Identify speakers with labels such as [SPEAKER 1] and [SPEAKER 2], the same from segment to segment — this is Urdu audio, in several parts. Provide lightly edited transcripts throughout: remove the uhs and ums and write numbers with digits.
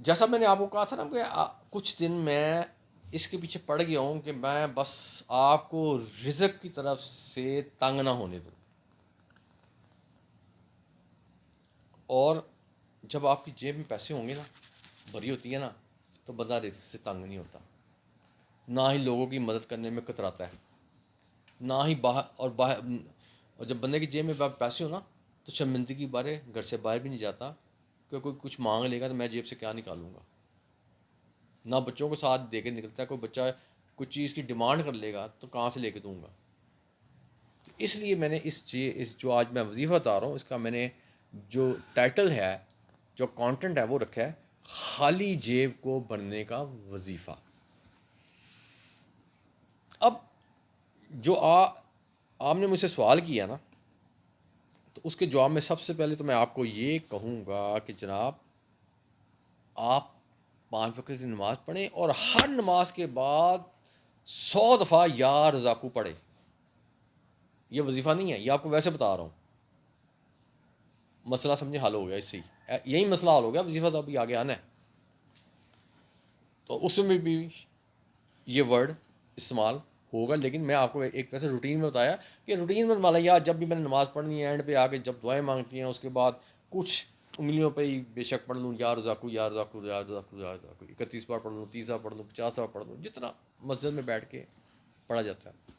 [SPEAKER 1] جیسا میں نے آپ کو کہا تھا نا کہ کچھ دن میں اس کے پیچھے پڑ گیا ہوں کہ میں بس آپ کو رزق کی طرف سے تنگ نہ ہونے دوں. اور جب آپ کی جیب میں پیسے ہوں گے نا، بھری ہوتی ہے نا، تو بندہ رزق سے تنگ نہیں ہوتا، نہ ہی لوگوں کی مدد کرنے میں کتراتا ہے، نہ ہی اور جب بندے کی جیب میں پیسے ہو نا تو شرمندگی بارے گھر سے باہر بھی نہیں جاتا کہ کوئی کچھ مانگ لے گا تو میں جیب سے کیا نکالوں گا. نہ بچوں کو ساتھ دے کے نکلتا ہے، کوئی بچہ کچھ چیز کی ڈیمانڈ کر لے گا تو کہاں سے لے کے دوں گا. تو اس لیے میں نے اس جو آج میں وظیفہ بتا رہا ہوں، اس کا میں نے جو ٹائٹل ہے، جو کانٹینٹ ہے، وہ رکھا ہے خالی جیب کو بھرنے کا وظیفہ. اب جو آپ نے مجھ سے سوال کیا نا، تو اس کے جواب میں سب سے پہلے تو میں آپ کو یہ کہوں گا کہ جناب، آپ 5 وقت کی نماز پڑھیں اور ہر نماز کے بعد 100 دفعہ یا رزاقو پڑھیں. یہ وظیفہ نہیں ہے، یہ آپ کو ویسے بتا رہا ہوں. مسئلہ سمجھے حل ہو گیا، اس سے یہی مسئلہ حل ہو گیا. وظیفہ تو ابھی آگے آنا ہے، تو اس میں بھی یہ ورڈ استعمال ہوگا، لیکن میں آپ کو ایک طرح سے روٹین میں بتایا کہ روٹین میں مالا یا جب بھی میں نے نماز پڑھنی ہے، اینڈ پہ آ کے جب دعائیں مانگتی ہیں، اس کے بعد کچھ انگلیوں پہ ہی بے شک پڑھ لوں یا رزاقو یا رزاقو یا رزاقو یا رزاقو، 31 بار پڑھ لوں، 30 بار پڑھ لوں، 50 بار پڑھ لوں، جتنا مسجد میں بیٹھ کے پڑھا جاتا ہے.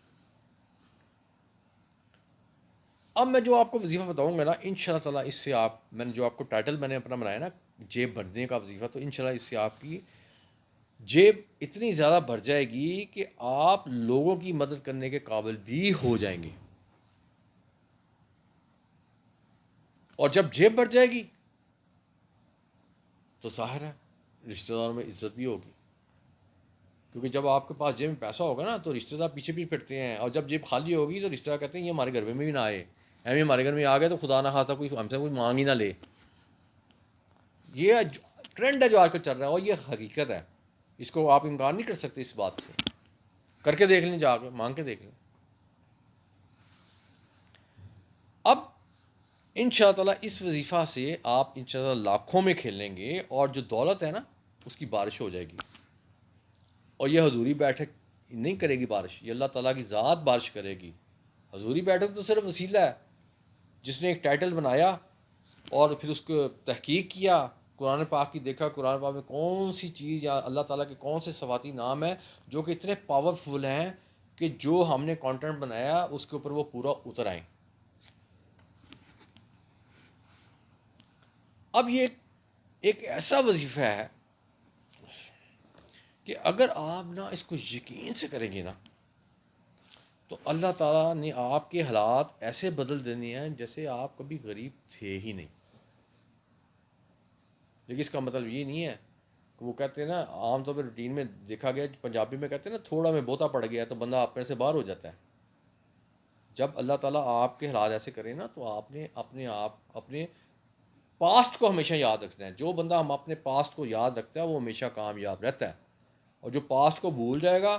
[SPEAKER 1] اب میں جو آپ کو وظیفہ بتاؤں گا نا، ان شاء اللہ تعالیٰ اس سے میں نے جو آپ کو ٹائٹل میں نے اپنا بنایا نا، جیب بھرنے کا وظیفہ، تو ان شاء اللہ اس سے آپ کی جیب اتنی زیادہ بھر جائے گی کہ آپ لوگوں کی مدد کرنے کے قابل بھی ہو جائیں گے. اور جب جیب بھر جائے گی تو ظاہر ہے رشتہ داروں میں عزت بھی ہوگی، کیونکہ جب آپ کے پاس جیب میں پیسہ ہوگا نا تو رشتہ دار پیچھے بھی پھرتے ہیں، اور جب جیب خالی ہوگی تو رشتہ دار کہتے ہیں یہ ہمارے گھر میں بھی نہ آئے، ایم ہمارے گھر میں آ گئے تو خدا نہ خواستہ کوئی ہم سے کوئی مانگ ہی نہ لے. یہ ٹرینڈ ہے جو آج کل چل رہا ہے، اور یہ حقیقت ہے، اس کو آپ انکار نہیں کر سکتے. اس بات سے کر کے دیکھ لیں، جا کے مانگ کے دیکھ لیں. اب ان شاء اللہ تعالیٰ اس وظیفہ سے آپ ان شاء اللہ لاکھوں میں کھیلیں گے، اور جو دولت ہے نا اس کی بارش ہو جائے گی. اور یہ حضوری بیٹھک نہیں کرے گی بارش، یہ اللہ تعالیٰ کی ذات بارش کرے گی. حضوری بیٹھک تو صرف وسیلہ ہے. جس نے ایک ٹائٹل بنایا اور پھر اس کو تحقیق کیا، قرآن پاک کی دیکھا، قرآن پاک میں کون سی چیز یا اللہ تعالیٰ کے کون سے صفاتی نام ہیں جو کہ اتنے پاورفل ہیں کہ جو ہم نے کانٹینٹ بنایا اس کے اوپر وہ پورا اتر آئیں. اب یہ ایک ایسا وظیفہ ہے کہ اگر آپ نا اس کو یقین سے کریں گے نا، تو اللہ تعالیٰ نے آپ کے حالات ایسے بدل دینے ہیں جیسے آپ کبھی غریب تھے ہی نہیں. لیکن اس کا مطلب یہ نہیں ہے کہ وہ کہتے ہیں نا، عام طور پہ روٹین میں دیکھا گیا، پنجابی میں کہتے ہیں نا تھوڑا میں بوتا پڑ گیا تو بندہ اپنے سے باہر ہو جاتا ہے. جب اللہ تعالیٰ آپ کے حالات ایسے کرے نا تو آپ نے اپنے پاسٹ کو ہمیشہ یاد رکھنا ہے. جو بندہ ہم اپنے پاسٹ کو یاد رکھتا ہے وہ ہمیشہ کامیاب رہتا ہے، اور جو پاسٹ کو بھول جائے گا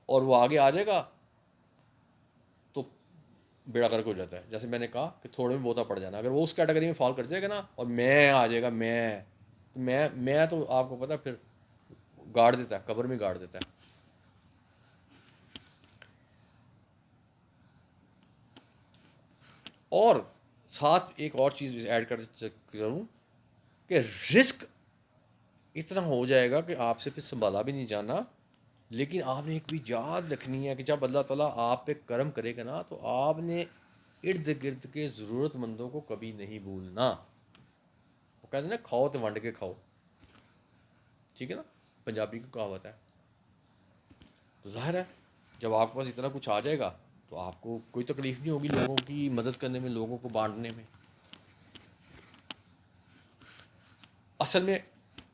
[SPEAKER 1] اور وہ آگے آ جائے گا تو بیڑا غرق ہو جاتا ہے. جیسے میں نے کہا کہ تھوڑے میں بوتا پڑ جانا، اگر وہ اس کیٹیگری میں فال کر جائے گا نا اور میں آ جائے گا، میں تو آپ کو پتا پھر گاڑ دیتا ہے، قبر میں گاڑ دیتا ہے. اور ساتھ ایک اور چیز ایڈ کروں کہ رسک اتنا ہو جائے گا کہ آپ سے پھر سنبھالا بھی نہیں جانا. لیکن آپ نے ایک بھی یاد رکھنی ہے کہ جب اللہ تعالیٰ آپ پہ کرم کرے گا نا تو آپ نے ارد گرد کے ضرورت مندوں کو کبھی نہیں بھولنا. وہ کہتے ہیں نا کھاؤ تو ونڈ کے کھاؤ، ٹھیک ہے نا، پنجابی کی کہاوت ہے. تو ظاہر ہے جب آپ کے پاس اتنا کچھ آ جائے گا تو آپ کو کوئی تکلیف نہیں ہوگی لوگوں کی مدد کرنے میں، لوگوں کو بانٹنے میں. اصل میں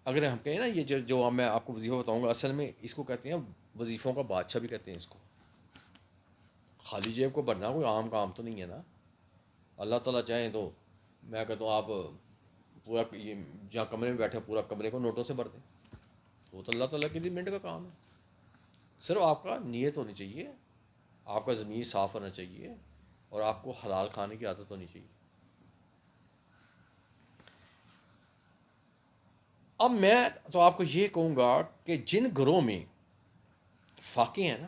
[SPEAKER 1] اگر ہم کہیں نا، یہ جو میں آپ کو وظیفہ بتاؤں گا، اصل میں اس کو کہتے ہیں وظیفوں کا بادشاہ بھی کہتے ہیں اس کو. خالی جیب کو بھرنا کوئی عام کام تو نہیں ہے نا. اللہ تعالیٰ چاہیں تو میں کہتا ہوں آپ پورا یہ جہاں کمرے میں بیٹھے پورا کمرے کو نوٹوں سے بھر دیں، وہ تو اللہ تعالیٰ کے لیے منٹ کا کام ہے. صرف آپ کا نیت ہونی چاہیے، آپ کا ضمیر صاف ہونا چاہیے، اور آپ کو حلال کھانے کی عادت ہونی چاہیے. اب میں تو آپ کو یہ کہوں گا کہ جن گھروں میں فاقے ہیں نا،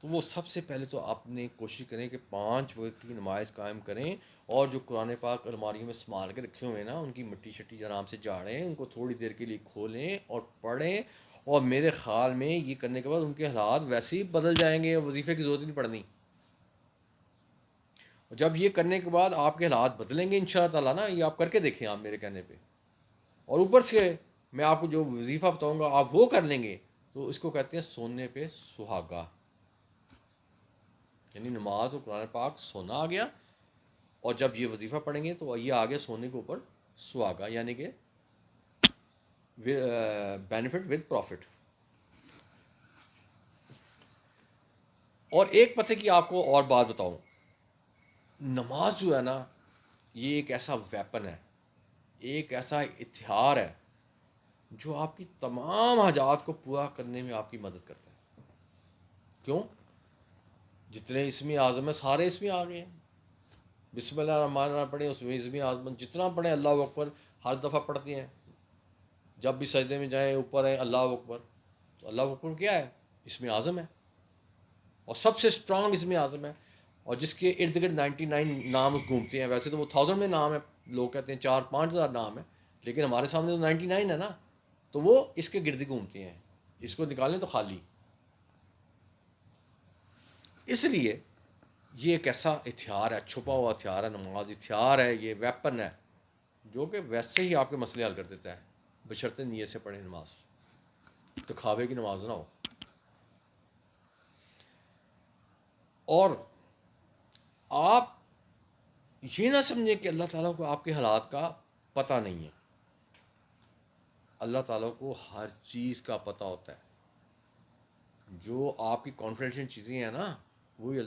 [SPEAKER 1] تو وہ سب سے پہلے تو آپ نے کوشش کریں کہ 5 وقت کی نماز قائم کریں، اور جو قرآن پاک الماریوں میں سنبھال کے رکھے ہوئے ہیں نا، ان کی مٹی شٹی آرام سے جاڑیں، ان کو تھوڑی دیر کے لیے کھولیں اور پڑھیں. اور میرے خیال میں یہ کرنے کے بعد ان کے حالات ویسے ہی بدل جائیں گے، وظیفے کی ضرورت نہیں پڑنی. جب یہ کرنے کے بعد آپ کے حالات بدلیں گے ان شاء اللہ تعالیٰ نا، یہ آپ کر کے دیکھیں آپ میرے کہنے پہ. اور اوپر سے میں آپ کو جو وظیفہ بتاؤں گا آپ وہ کر لیں گے، تو اس کو کہتے ہیں سونے پہ سہاگا. یعنی نماز اور قرآن پاک سونا آ گیا، اور جب یہ وظیفہ پڑھیں گے تو یہ آ گیا سونے کے اوپر سہاگا، یعنی کہ بینیفٹ ود پروفٹ. اور ایک پتے کی آپ کو اور بات بتاؤں، نماز جو ہے نا، یہ ایک ایسا ویپن ہے، ایک ایسا ہتھیار ہے جو آپ کی تمام حاجات کو پورا کرنے میں آپ کی مدد کرتا ہے. کیوں؟ جتنے اسم اعظم ہیں سارے اسم آ گئے ہیں. بسم اللہ الرحمن الرحیم پڑھیں، اس میں اسم اعظم جتنا پڑھیں، اللہ اکبر ہر دفعہ پڑھتے ہیں. جب بھی سجدے میں جائیں اوپر ہے اللہ اکبر، تو اللہ اکبر کیا ہے؟ اسم اعظم ہے، اور سب سے اسٹرانگ اسم اعظم ہے، اور جس کے ارد گرد 99 نام گھومتے ہیں. ویسے تو وہ 1000 میں نام ہے، لوگ کہتے ہیں 4-5 ہزار نام ہے، لیکن ہمارے سامنے تو 99 ہے نا، تو وہ اس کے گرد گھومتے ہیں. اس کو نکالیں تو خالی. اس لیے یہ ایک ایسا ہتھیار ہے، چھپا ہوا ہتھیار ہے. نماز ہتھیار ہے، یہ ویپن ہے جو کہ ویسے ہی آپ کے مسئلے حل کر دیتا ہے، بشرطِ نیت سے پڑھیں نماز، دکھاوے کی نماز نہ ہو. اور آپ یہ نہ سمجھیں کہ اللہ تعالیٰ کو آپ کے حالات کا پتہ نہیں ہے. اللہ تعالیٰ کو ہر چیز کا پتہ ہوتا ہے. جو آپ کی کانفیڈینشیل چیزیں ہیں نا، وہی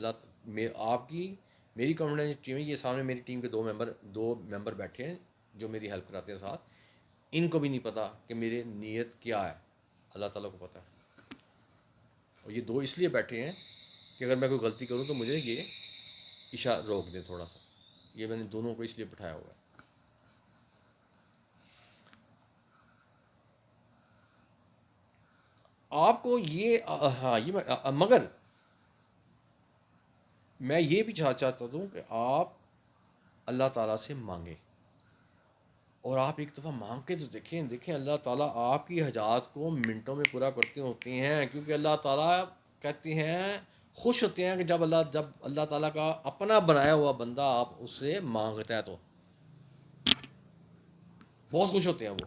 [SPEAKER 1] آپ کی میری کانفیڈینشیل ٹیم ہے. یہ سامنے میری ٹیم کے دو ممبر بیٹھے ہیں جو میری ہیلپ کراتے ہیں ساتھ. ان کو بھی نہیں پتہ کہ میری نیت کیا ہے، اللہ تعالیٰ کو پتہ ہے. اور یہ دو اس لیے بیٹھے ہیں کہ اگر میں کوئی غلطی کروں تو مجھے یہ اشارہ روک دیں تھوڑا سا. یہ میں نے دونوں کو اس لیے بٹھایا ہوا ہے. آپ کو یہ مگر میں یہ بھی چاہتا ہوں کہ آپ اللہ تعالیٰ سے مانگیں، اور آپ ایک دفعہ مانگ کے تو دیکھیں اللہ تعالیٰ آپ کی حاجات کو منٹوں میں پورا کرتے ہوتے ہیں. کیونکہ اللہ تعالیٰ کہتے ہیں، خوش ہوتے ہیں کہ جب اللہ تعالیٰ کا اپنا بنایا ہوا بندہ آپ اس سے مانگتا ہے تو بہت خوش ہوتے ہیں وہ.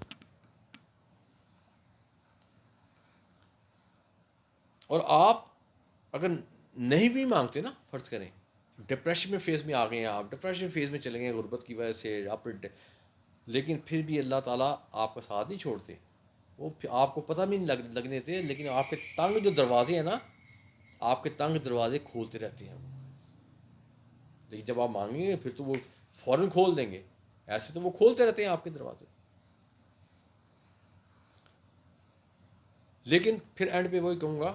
[SPEAKER 1] اور آپ اگر نہیں بھی مانگتے نا، فرض کریں ڈپریشن میں فیز میں آ گئے ہیں، آپ ڈپریشن فیز میں چلے گئے غربت کی وجہ سے، لیکن پھر بھی اللہ تعالیٰ آپ کا ساتھ نہیں چھوڑتے. وہ آپ کو پتہ بھی نہیں لگنے دیتے، لیکن آپ کے تنگ جو دروازے ہیں نا، آپ کے تنگ دروازے کھولتے رہتے ہیں وہ. لیکن جب آپ مانگیں گے پھر تو وہ فوراً کھول دیں گے. ایسے تو وہ کھولتے رہتے ہیں آپ کے دروازے. لیکن پھر اینڈ پہ وہی کہوں گا،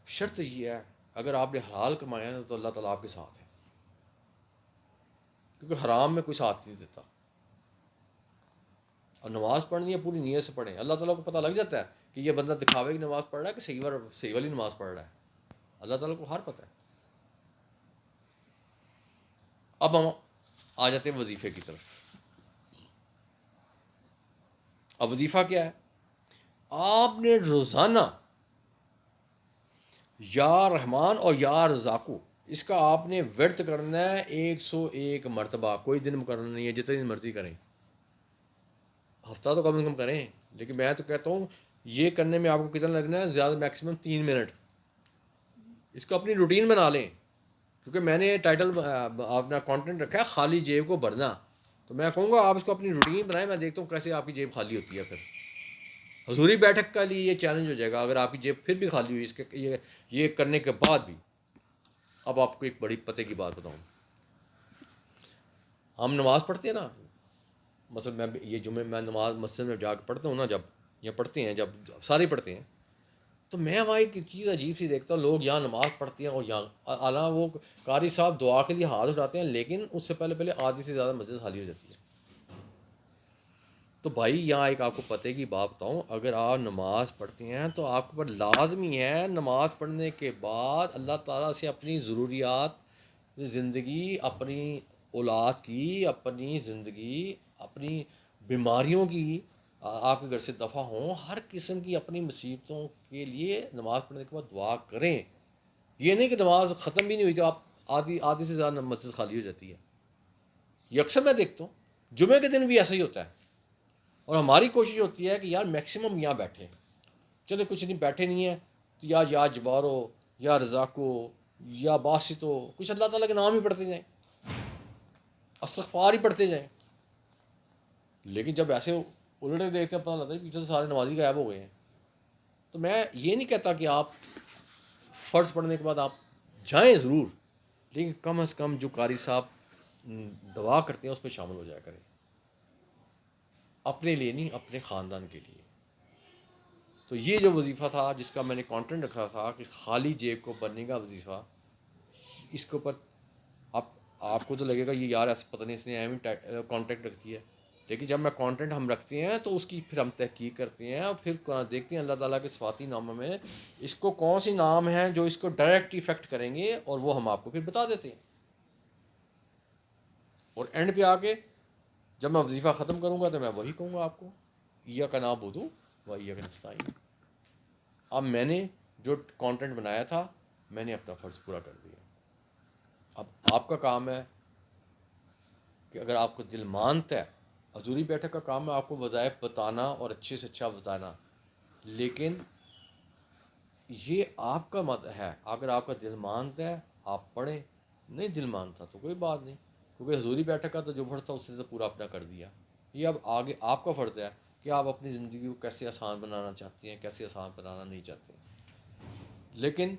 [SPEAKER 1] شرط یہ ہے اگر آپ نے حلال کمایا نا تو اللہ تعالیٰ آپ کے ساتھ ہے، کیونکہ حرام میں کوئی ساتھ نہیں دیتا. اور نماز پڑھنی ہے پوری نیت سے پڑھیں. اللہ تعالیٰ کو پتہ لگ جاتا ہے کہ یہ بندہ دکھاوے کی نماز پڑھ رہا ہے کہ صحیح والی نماز پڑھ رہا ہے. اللہ تعالیٰ کو ہر پتہ ہے. اب ہم آ جاتے ہیں وظیفے کی طرف. اب وظیفہ کیا ہے؟ آپ نے روزانہ یا رحمان اور یا رزاقو، اس کا آپ نے ورد کرنا ہے 101 مرتبہ. کوئی دن مقرر نہیں ہے، جتنے دن مرضی کریں. ہفتہ تو کم از کم کریں، لیکن میں تو کہتا ہوں یہ کرنے میں آپ کو کتنا لگنا ہے؟ زیادہ میکسیمم 3 منٹ. اس کو اپنی روٹین بنا لیں. کیونکہ میں نے ٹائٹل اپنا کانٹینٹ رکھا ہے خالی جیب کو بھرنا، تو میں کہوں گا آپ اس کو اپنی روٹین بنائیں. میں دیکھتا ہوں کیسے آپ کی جیب خالی ہوتی ہے. پھر حضوری بیٹھک کا لیے یہ چیلنج ہو جائے گا اگر آپ کی جیب پھر بھی خالی ہوئی اس کے یہ کرنے کے بعد بھی. اب آپ کو ایک بڑی پتے کی بات بتاؤں. ہم نماز پڑھتے ہیں نا، مثلا میں یہ جمعے میں نماز مسجد میں جا کے پڑھتا ہوں نا، جب یا پڑھتے ہیں، جب سارے پڑھتے ہیں، تو میں وہاں ایک چیز عجیب سی دیکھتا ہوں. لوگ یہاں نماز پڑھتے ہیں اور یہاں اعلیٰ وہ قاری صاحب دعا کے لیے ہاتھ اٹھاتے ہیں، لیکن اس سے پہلے آدھی سے زیادہ مسجد خالی ہو جاتی ہے. تو بھائی یہاں ایک آپ کو پتہ کی بات بتاؤں، اگر آپ نماز پڑھتے ہیں تو آپ کے اوپر لازمی ہے نماز پڑھنے کے بعد اللہ تعالیٰ سے اپنی ضروریات زندگی، اپنی اولاد کی، اپنی زندگی، اپنی بیماریوں کی آپ کے گھر سے دفع ہوں، ہر قسم کی اپنی مصیبتوں کے لیے نماز پڑھنے کے بعد دعا کریں۔ یہ نہیں کہ نماز ختم بھی نہیں ہوئی تو آپ آدھی سے زیادہ مسجد خالی ہو جاتی ہے۔ یہ اکثر میں دیکھتا ہوں، جمعے کے دن بھی ایسا ہی ہوتا ہے، اور ہماری کوشش ہوتی ہے کہ یار میکسیمم یہاں بیٹھیں، چلے کچھ نہیں بیٹھے نہیں ہیں تو یا جبارو، یا رزاقو، یا باسطو، کچھ اللہ تعالیٰ کے نام ہی پڑھتے جائیں، استغفار ہی پڑھتے جائیں۔ لیکن جب ایسے الٹے دیکھتے ہیں پتہ لگتا ہے پیچھے سے سارے نمازی غائب ہو گئے ہیں۔ تو میں یہ نہیں کہتا کہ آپ فرض پڑھنے کے بعد آپ جائیں ضرور، لیکن کم از کم جو قاری صاحب دعا کرتے ہیں اس پہ شامل ہو جایا کریں، اپنے لیے نہیں، اپنے خاندان کے لیے۔ تو یہ جو وظیفہ تھا جس کا میں نے کانٹینٹ رکھا تھا کہ خالی جیب کو بھرنے کا وظیفہ، اس کے اوپر آپ کو تو لگے گا یہ یار ایسے پتہ نہیں اس نے اہم کانٹیکٹ رکھتی ہے، لیکن جب میں کانٹینٹ ہم رکھتے ہیں تو اس کی پھر ہم تحقیق کرتے ہیں اور پھر دیکھتے ہیں اللہ تعالیٰ کے صفاتی ناموں میں اس کو کون سی نام ہیں جو اس کو ڈائریکٹ ایفیکٹ کریں گے، اور وہ ہم آپ کو پھر بتا دیتے ہیں۔ اور اینڈ پہ آ کے جب میں وظیفہ ختم کروں گا تو میں وہی کہوں گا آپ کو، ایاک نعبد و ایاک نستعین۔ اب میں نے جو کانٹینٹ بنایا تھا میں نے اپنا فرض پورا کر دیا، اب آپ کا کام ہے کہ اگر آپ کو دل مانتا ہے، حضوری بیٹھک کا کام ہے آپ کو وظائف بتانا اور اچھے سے اچھا بتانا، لیکن یہ آپ کا مت ہے، اگر آپ کا دل مانتا ہے آپ پڑھیں، نہیں دل مانتا تو کوئی بات نہیں، کیونکہ حضوری بیٹھک کا تو جو فرض تھا اس سے تو پورا اپنا کر دیا۔ یہ اب آگے آپ کا فرض ہے کہ آپ اپنی زندگی کو کیسے آسان بنانا چاہتے ہیں، کیسے آسان بنانا نہیں چاہتے ہیں۔ لیکن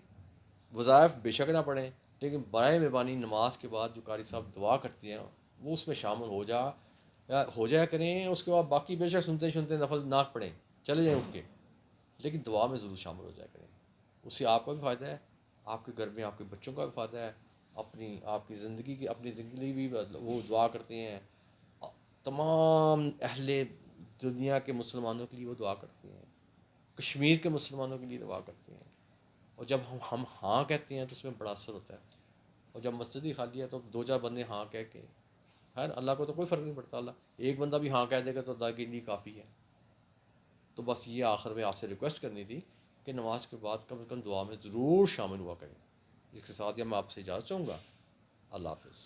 [SPEAKER 1] وظائف بے شک نہ پڑھیں، لیکن برائے مہربانی نماز کے بعد جو قاری صاحب دعا کرتے ہیں وہ اس میں شامل ہو جایا کریں۔ اس کے بعد باقی بے شک سنتے سنتے نفل نہ پڑھیں، چلے جائیں اٹھ کے، لیکن دعا میں ضرور شامل ہو جایا کریں۔ اس سے آپ کا بھی فائدہ ہے، آپ کے گھر میں آپ کے بچوں کا بھی فائدہ ہے، آپ کی زندگی کی اپنی زندگی بھی وہ دعا کرتے ہیں، تمام اہل دنیا کے مسلمانوں کے لیے وہ دعا کرتے ہیں، کشمیر کے مسلمانوں کے لیے دعا کرتے ہیں۔ اور جب ہم ہاں کہتے ہیں تو اس میں بڑا اثر ہوتا ہے، اور جب مسجد ہی خالی ہے تو دو چار بندے ہاں کہہ کے، خیر اللہ کو تو کوئی فرق نہیں پڑتا، اللہ ایک بندہ بھی ہاں کہہ دے گا تو اللہ کے لیے کافی ہے۔ تو بس یہ آخر میں آپ سے ریکویسٹ کرنی تھی کہ نماز کے بعد کم از کم دعا میں ضرور شامل ہوا کریں۔ اس کے ساتھ ہی میں آپ سے اجازت چاہوں گا، اللہ حافظ۔